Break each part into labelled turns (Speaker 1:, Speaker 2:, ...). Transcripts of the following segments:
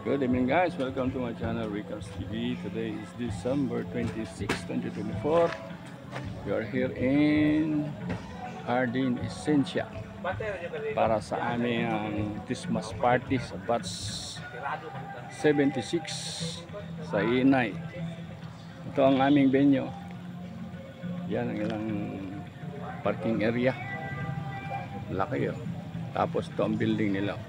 Speaker 1: Good evening guys, welcome to my channel Rickers TV. Today is December 26, 2024. We are here in Hardin Essentia para sa aming Christmas party sa batch 76 sa Inay. Ito ang aming venue. Yan ang ilang parking area. Laki yun. Tapos ito ang building nila.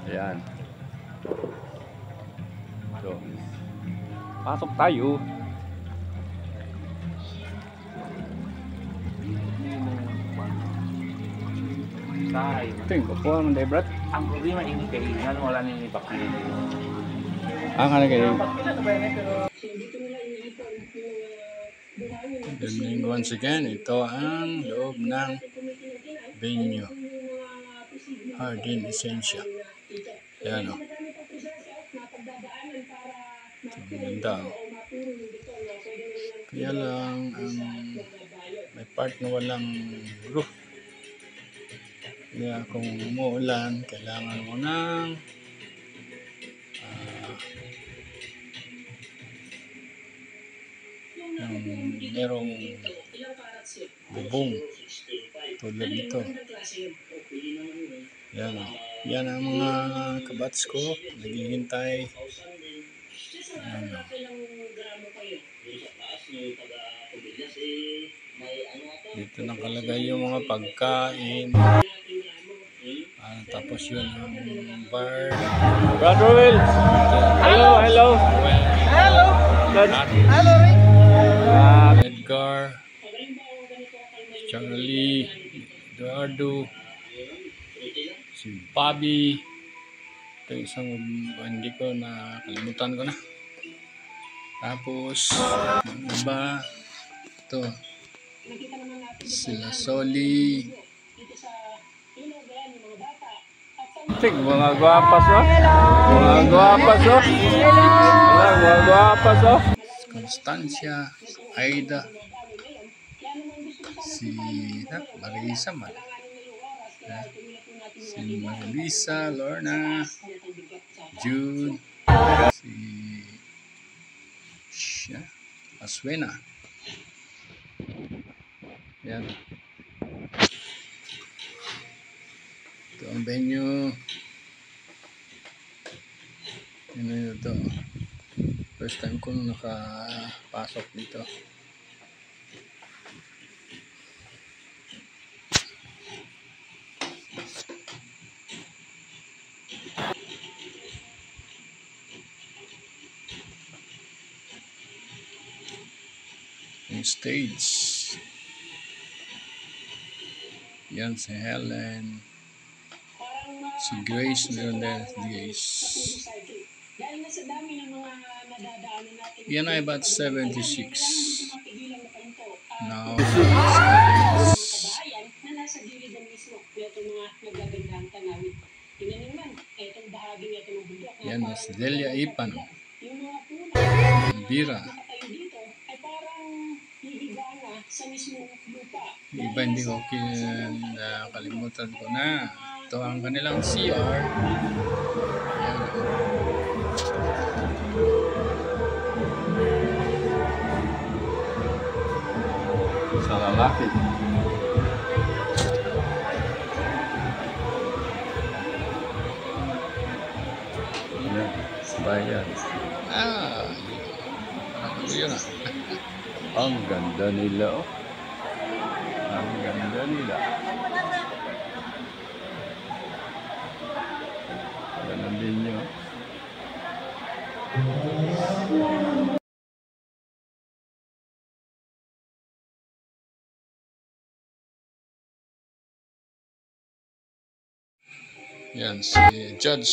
Speaker 1: Ayan. So, pasok tayo. Tingko po ang Debrat.
Speaker 2: Ang problema ini kainan wala nang ipakilin.
Speaker 1: Ang ano kayo? Good evening once again. Ito ang loob ng venue. Hardin Essentia. Ayan o. Ito, ganda o. Kaya lang may part na walang roof. Kaya kung umuulan, kailangan mo ng merong bubong tulad nito. Yan o. Yan ang mga kabats ko. Naghihintay. Yan o. Dito nakalagay yung mga pagkain. Tapos yun ang bar. Brother Will! Hello! Hello! Hello! Hello Rick! Edgar, Charlie, Eduardo, si Bobby. Ito isang hindi ko na kalimutan ko na. Tapos yung iba ito sila Soli. Cik, mga guwapas oh. Mga guwapas oh. Mga guwapas oh. Constancia, Aida, si Marisa man. Si Marisa, Lorna, Jude, si Aswena. Yan. Ito ang venue. Ano ito? First time ko nakapasok dito. Yung stage. Yan si Helen. Si Grace meron din. Grace. Yan ay about 76. Now, yan na si Delia Ipan. Bira. Iba hindi ko kalimutan ko na. Ito ang kanilang CR. Yan. Sa lalaki. Yan. Bayan. Yun na. Ang ganda nila oh. Ang ganda nila. Ganun din nyo. Yan si Judge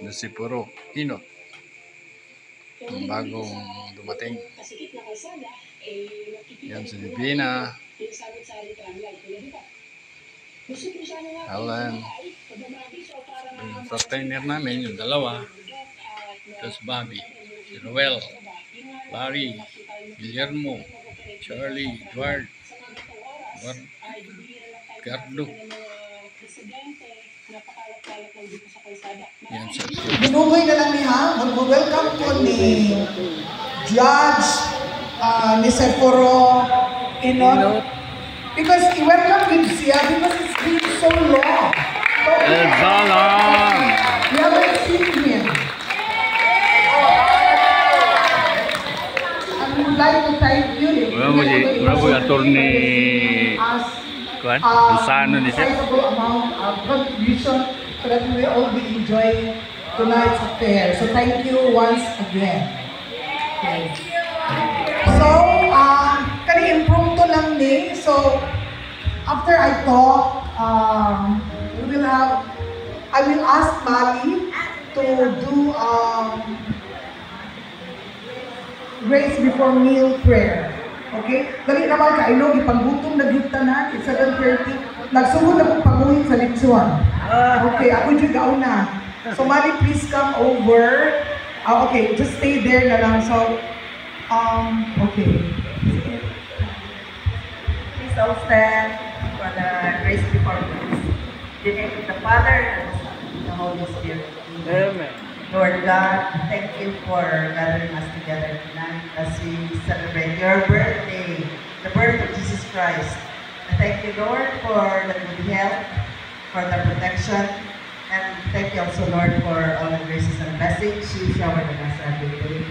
Speaker 1: na si Puro Inot. Ang bagong dumating. Yan si Divina. Alan. Yung partner namin, yung dalawa. Tapos Bobby. Si Roel. Larry. Guillermo. Charlie. Edward. Gardo. Yan sa
Speaker 3: Binugoy na lang niya, mag-welcome po ni Judge ni Sepuro Inot. Because i-welcome din siya because it's been so long. So, we haven't seen him. I would like to thank you.
Speaker 1: Mula po yung attorney Kuan, Lusano ni siya.
Speaker 3: Sizable amount of contribution so that we will all be enjoying tonight's affair. So thank you once again. Okay. So, kani-impromptu lang ni. So, after I talk, I will ask Mali to do grace before meal prayer. Okay? Dali naman ka, ilog, ipanggutom na gitanan, it's 7:30. Nagsugod na kong panguhin sa litsuan. Okay, ako yung gauna. So, Mali, please come over. Okay, just stay there na lang. So, okay.
Speaker 4: Please all stand for the grace before meals. In the name of the Father, and the Son, and the Holy Spirit.
Speaker 2: Amen.
Speaker 4: Lord God, thank you for gathering us together tonight as we celebrate your birthday, the birth of Jesus Christ. I thank you, Lord, for the good health, for the protection, and thank you also, Lord, for all the graces and blessings you showered on us every day.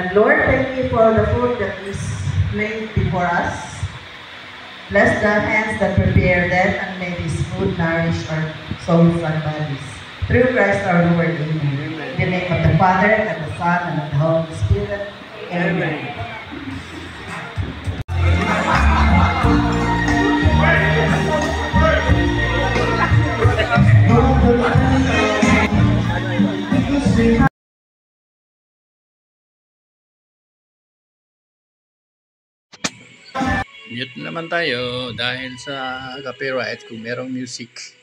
Speaker 4: And Lord, thank you for the food that is laid before us. Bless the hands that prepare them, and may this food nourish our souls and bodies. Through Christ our Lord, amen. In the name of the Father, and the Son, and of the Holy Spirit, amen.
Speaker 1: Mute naman tayo dahil sa copyright kung merong music.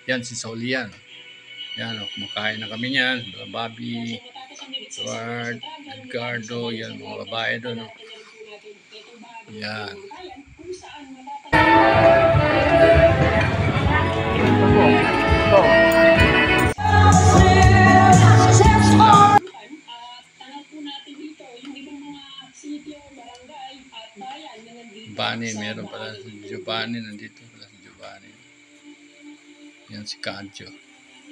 Speaker 1: Yan si Solian. Yan o, kumakain na kami niyan. Bobby, Edward, Edgardo, yan mga babae doon. Yan. Giovanni, meron pala si Giovanni, nandito pala si Giovanni. Yan si Kadjo.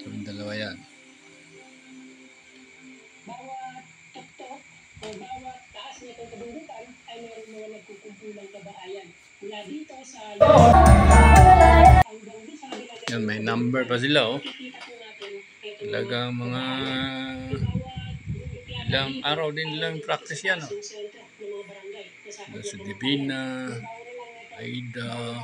Speaker 1: Yung dalawa yan.
Speaker 5: Bawat tuktok o bawat taas nitong kabundukan ay mayroong mga nagkukumpulang kabahayan. Mula dito sa hanggang doon sa kabilang
Speaker 1: Yan, may number pa sila oh. Talagang mga ilang araw din lang practice yan oh. Si Divina, Aida,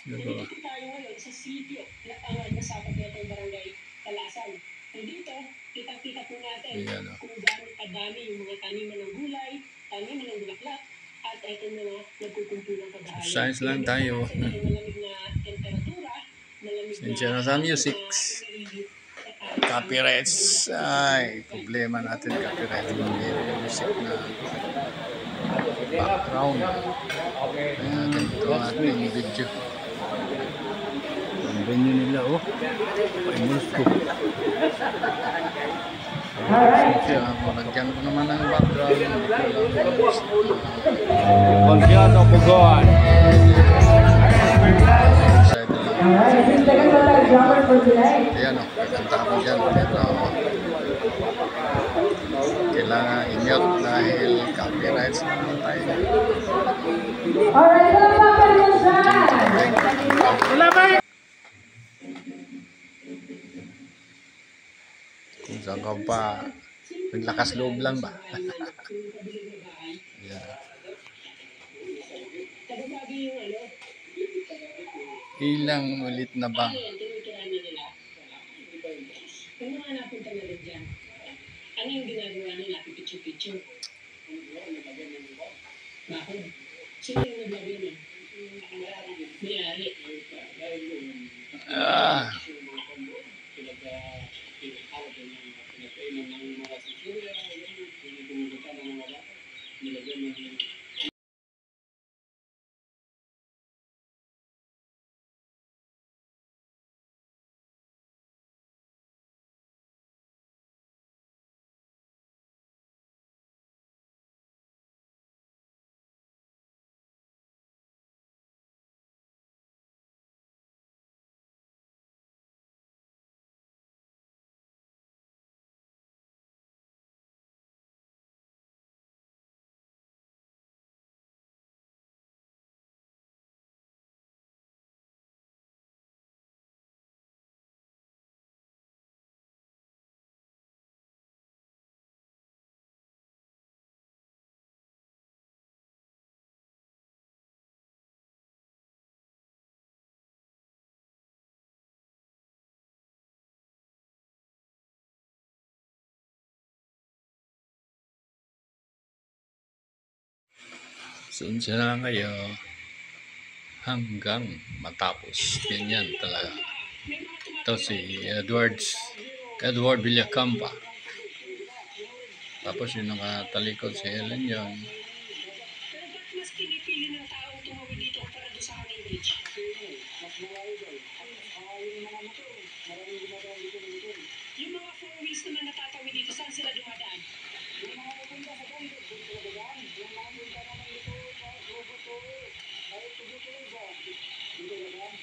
Speaker 5: Dito tayo ngayon sa sitio na pangalan sa Kapitong Barangay Talasan. Dito, kitang-kita po natin kung gaano kadami yung mga taniman ng gulay, taniman ng bulaklak, at ito na nagkukumpulang kabahayan.
Speaker 1: science lang tayo.
Speaker 5: Malamig na temperatura, malamig
Speaker 1: Sensya na sa music. Copyrights. Ay, problema natin copyright. May music na background. Kaya ganito ang ating video. Ang venue nila oh. Paimulse ko. Sensya, malagyan ko naman ng background. Confiado ko goan.
Speaker 4: Alright, this is the drummer for tonight.
Speaker 1: Ayan o, kanta ako dyan. Pero kailangan i-mute dahil copyrights naman tayo.
Speaker 4: Alright,
Speaker 1: Kung saan ka pa, naglakas loob lang ba? Yeah. Ilang ulit na bang?
Speaker 5: Kung mga napunta na rin dyan, ano yung ginagawa nila? Pipicture-picture. Bakit? Sino yung naglagay niya? May-ari.
Speaker 1: Sinsya na lang kayo hanggang matapos. Ganyan talaga. Ito si Edward Villacampa. Tapos yung nakatalikod si Helen yun.
Speaker 5: Mas pinipili ng tao tumawid dito para doon sa aming bridge. Yung mga four wheels naman natatawid dito, saan sila dumadaan? Yung mga pupunta sa bundok, doon sila dadaan. Yung mga punta naman dito sa Roboto, ay tubutuloy ba? Dito dadaan.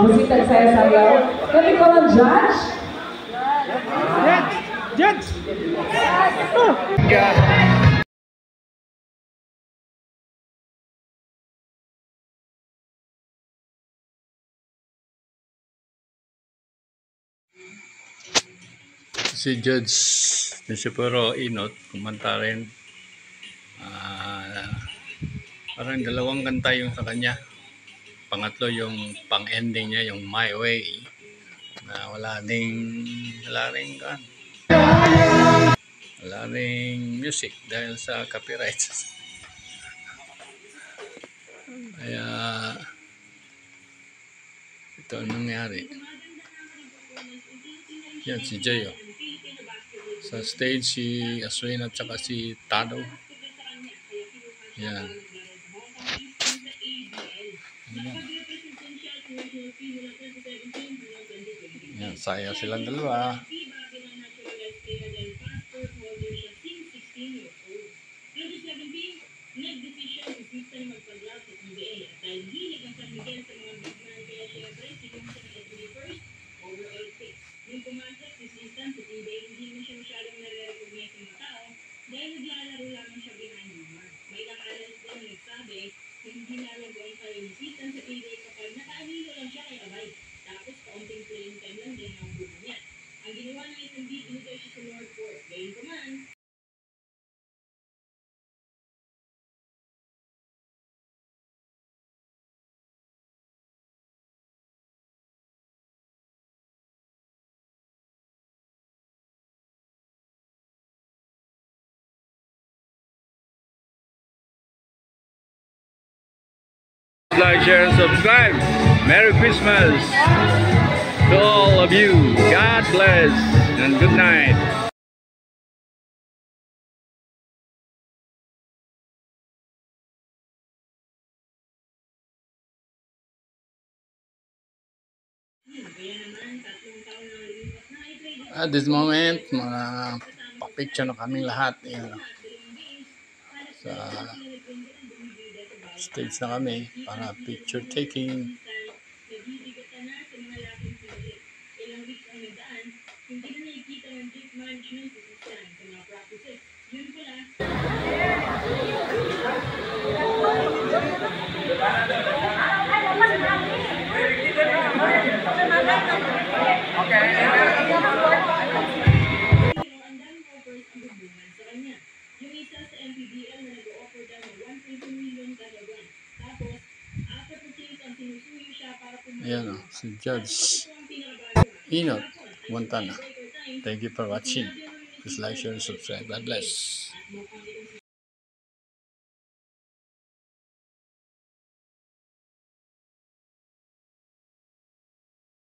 Speaker 6: Musita saya sayaw. Kami ko ang judge.
Speaker 1: Judge! Si Judge Nisipuro Inot kumanta rin. Parang dalawang kanta yung sa kanya. Pangatlo yung pang-ending niya, yung My Way. Na wala ring music dahil sa copyright. Kaya ito ang nangyari. Yan si Jayo. Sa stage si Aswin at saka si Tado. Yan. Yan, saya silang dalawa.
Speaker 5: Yung pumasok, this instance, si PBA, hindi mo siya masyadong nare-recognize ng tao dahil naglalaro lamang siya behind the mark. May nakalalas din na nagsabi na hindi nalagyan kayo ni Season sa PBA kapag nakaanilo lang siya kay Abay. Tapos kaunting playing time lang din ang buha niya. Ang ginawa niya isang binigay siya sa Lord Ford. Gayun ko man,
Speaker 1: Like, share, and subscribe. Merry Christmas! to all of you. God bless and good night. At this moment, mga pa-picture na kaming lahat. Ayan, sa stage na kami para picture taking. Ayan o, si Judge Enoch Montana. Thank you for watching. Please like, share, and subscribe. God bless.